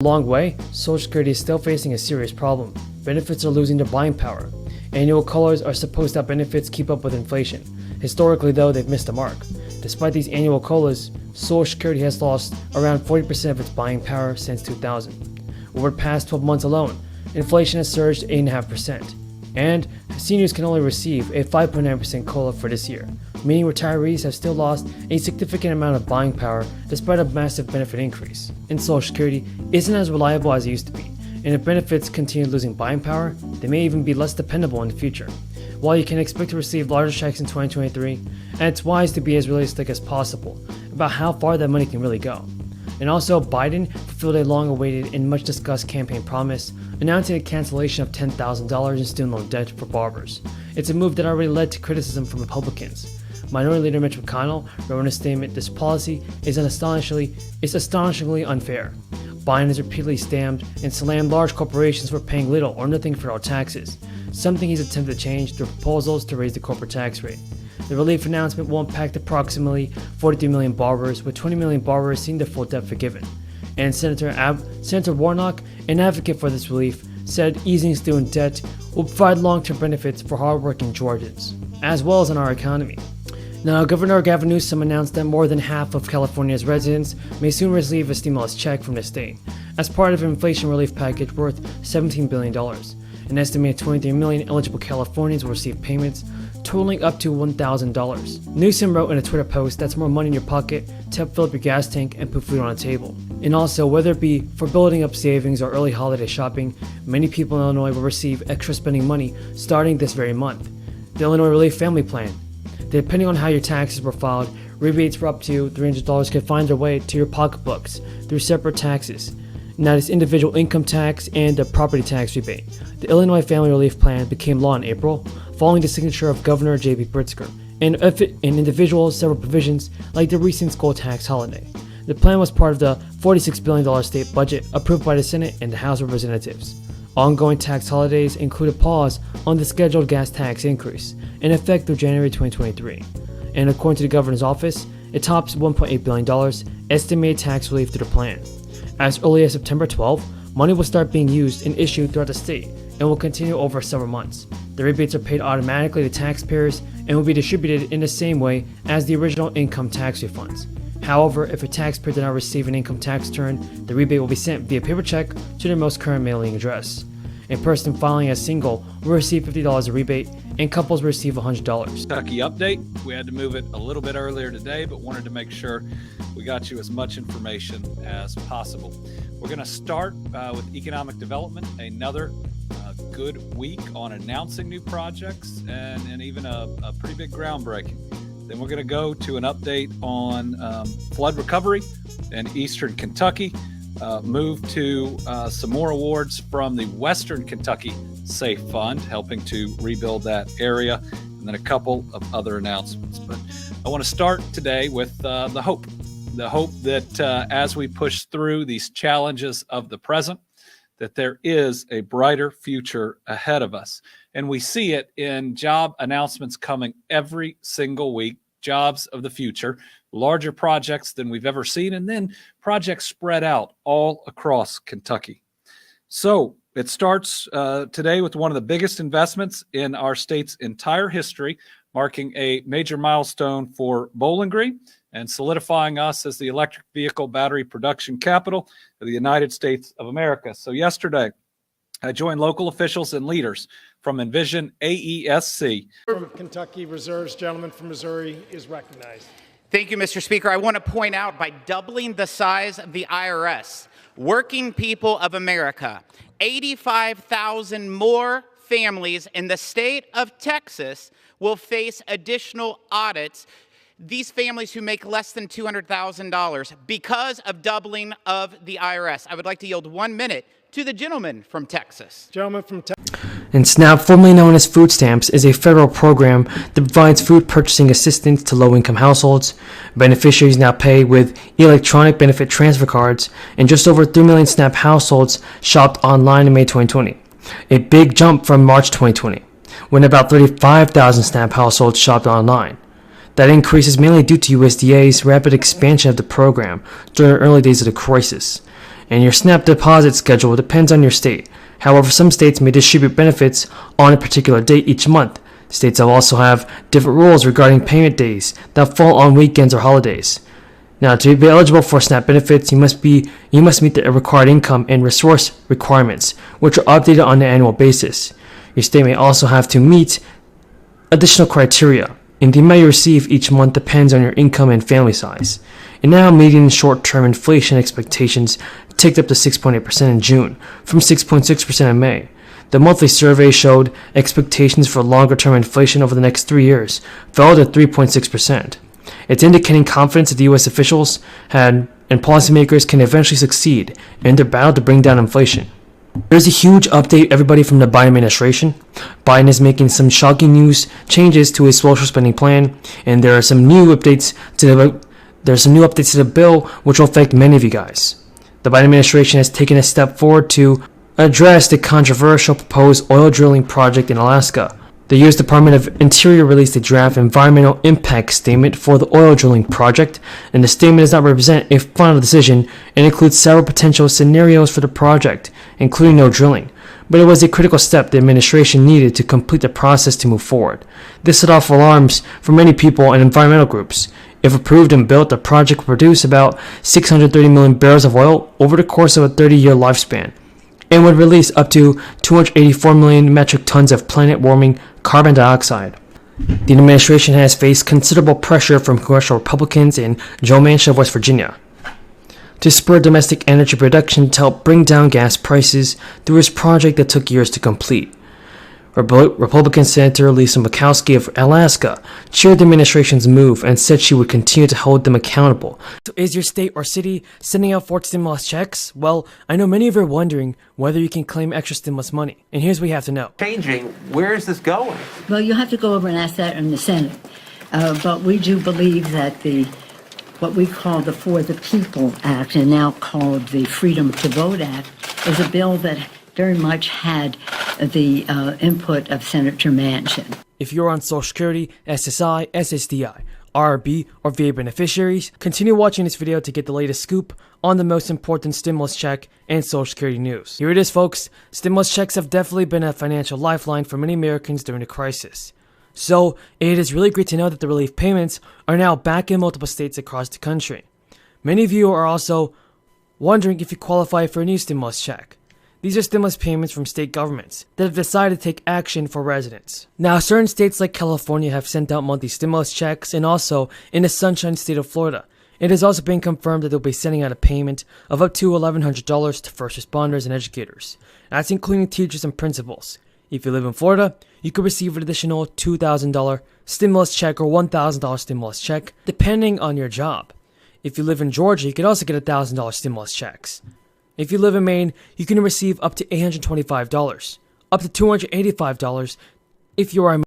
Long way, Social Security is still facing a serious problem. Benefits are losing their buying power. Annual COLAs are supposed to help benefits keep up with inflation. Historically, though, they've missed the mark. Despite these annual COLAs, Social Security has lost around 40% of its buying power since 2000. Over the past 12 months alone, inflation has surged 8.5%, and seniors can only receive a 5.9% COLA for this year, meaning retirees have still lost a significant amount of buying power despite a massive benefit increase. And Social Security isn't as reliable as it used to be, and if benefits continue losing buying power, they may even be less dependable in the future. While you can expect to receive larger checks in 2023, and it's wise to be as realistic as possible about how far that money can really go. And also, Biden fulfilled a long-awaited and much-discussed campaign promise, announcing a cancellation of $10,000 in student loan debt for barbers. It's a move that already led to criticism from Republicans. Minority Leader Mitch McConnell wrote in a statement, "This policy is astonishingly unfair. Biden has repeatedly stamped and slammed large corporations for paying little or nothing federal taxes, something he's attempted to change through proposals to raise the corporate tax rate. The relief announcement will impact approximately 43 million barbers, with 20 million barbers seeing their full debt forgiven." And Senator Warnock, an advocate for this relief, said easing student debt will provide long-term benefits for hardworking Georgians, as well as in our economy. Now, Governor Gavin Newsom announced that more than half of California's residents may soon receive a stimulus check from the state, as part of an inflation relief package worth $17 billion. An estimated 23 million eligible Californians will receive payments totaling up to $1,000. Newsom wrote in a Twitter post, "That's more money in your pocket to help fill up your gas tank and put food on the table." And also, whether it be for building up savings or early holiday shopping, many people in Illinois will receive extra spending money starting this very month. The Illinois Relief Family Plan. Depending on how your taxes were filed, rebates for up to $300 can find their way to your pocketbooks through separate taxes. And that is individual income tax and the property tax rebate. The Illinois Family Relief Plan became law in April, following the signature of Governor J.B. Pritzker, and individual several provisions like the recent school tax holiday. The plan was part of the $46 billion state budget approved by the Senate and the House of Representatives. Ongoing tax holidays include a pause on the scheduled gas tax increase, in effect through January 2023. And according to the governor's office, it tops $1.8 billion estimated tax relief through the plan. As early as September 12, money will start being used and issued throughout the state and will continue over several months. The rebates are paid automatically to taxpayers and will be distributed in the same way as the original income tax refunds. However, if a taxpayer did not receive an income tax return, the rebate will be sent via paper check to their most current mailing address. A person filing as single will receive $50 a rebate, and couples will receive $100. Kentucky update. We had to move it a little bit earlier today, but wanted to make sure we got you as much information as possible. We're going to start with economic development, another good week on announcing new projects and even a pretty big groundbreaking. Then we're going to go to an update on flood recovery in Eastern Kentucky, move to some more awards from the Western Kentucky Safe Fund, helping to rebuild that area, and then a couple of other announcements. But I want to start today with the hope that as we push through these challenges of the present, that there is a brighter future ahead of us. And we see it in job announcements coming every single week, jobs of the future, larger projects than we've ever seen, and then projects spread out all across Kentucky. So it starts today with one of the biggest investments in our state's entire history, marking a major milestone for Bowling Green and solidifying us as the electric vehicle battery production capital of the United States of America. So yesterday, I joined local officials and leaders from Envision AESC. From Kentucky Reserves, gentleman from Missouri is recognized. Thank you, Mr. Speaker. I want to point out, by doubling the size of the IRS, working people of America, 85,000 more families in the state of Texas will face additional audits. These families who make less than $200,000 because of doubling of the IRS. I would like to yield 1 minute to the gentleman from Texas. Gentleman from Texas. And SNAP, formerly known as food stamps, is a federal program that provides food purchasing assistance to low-income households. Beneficiaries now pay with electronic benefit transfer cards, and just over 3 million SNAP households shopped online in May 2020, a big jump from March 2020, when about 35,000 SNAP households shopped online. That increase is mainly due to USDA's rapid expansion of the program during the early days of the crisis. and your SNAP deposit schedule depends on your state. However, some states may distribute benefits on a particular date each month. States also have different rules regarding payment days that fall on weekends or holidays. Now, to be eligible for SNAP benefits, you must meet the required income and resource requirements, which are updated on an annual basis. Your state may also have to meet additional criteria, and the amount you receive each month depends on your income and family size. And now, median short-term inflation expectations ticked up to 6.8% in June, from 6.6% in May. The monthly survey showed expectations for longer-term inflation over the next 3 years fell to 3.6%. It's indicating confidence that the U.S. officials and policymakers can eventually succeed in their battle to bring down inflation. There's a huge update, everybody, from the Biden administration. Biden is making some shocking news changes to his social spending plan, and there are some new updates to the bill which will affect many of you guys. The Biden administration has taken a step forward to address the controversial proposed oil drilling project in Alaska. The U.S. Department of Interior released a draft environmental impact statement for the oil drilling project, and the statement does not represent a final decision and includes several potential scenarios for the project, including no drilling. But it was a critical step the administration needed to complete the process to move forward. This set off alarms for many people and environmental groups. If approved and built, the project will produce about 630 million barrels of oil over the course of a 30-year lifespan, and would release up to 284 million metric tons of planet-warming carbon dioxide. The administration has faced considerable pressure from congressional Republicans and Joe Manchin of West Virginia to spur domestic energy production to help bring down gas prices through his project that took years to complete. Republican Senator Lisa Murkowski of Alaska cheered the administration's move and said she would continue to hold them accountable. So is your state or city sending out 4 stimulus checks? Well, I know many of you are wondering whether you can claim extra stimulus money. And here's what you have to know. Changing, where is this going? Well, you have to go over and ask that in the Senate. But we do believe that what we call the For the People Act, and now called the Freedom to Vote Act, is a bill that very much had the input of Senator Manchin. If you're on Social Security, SSI, SSDI, RRB, or VA beneficiaries, continue watching this video to get the latest scoop on the most important stimulus check and Social Security news. Here it is, folks. Stimulus checks have definitely been a financial lifeline for many Americans during the crisis. So, it is really great to know that the relief payments are now back in multiple states across the country. Many of you are also wondering if you qualify for a new stimulus check. These are stimulus payments from state governments that have decided to take action for residents. Now, certain states like California have sent out monthly stimulus checks, and also in the Sunshine State of Florida, it has also been confirmed that they'll be sending out a payment of up to $1,100 to first responders and educators. That's including teachers and principals. If you live in Florida, you could receive an additional $2,000 stimulus check or $1,000 stimulus check, depending on your job. If you live in Georgia, you could also get $1,000 stimulus checks. If you live in Maine, you can receive up to $825, up to $285 if you are a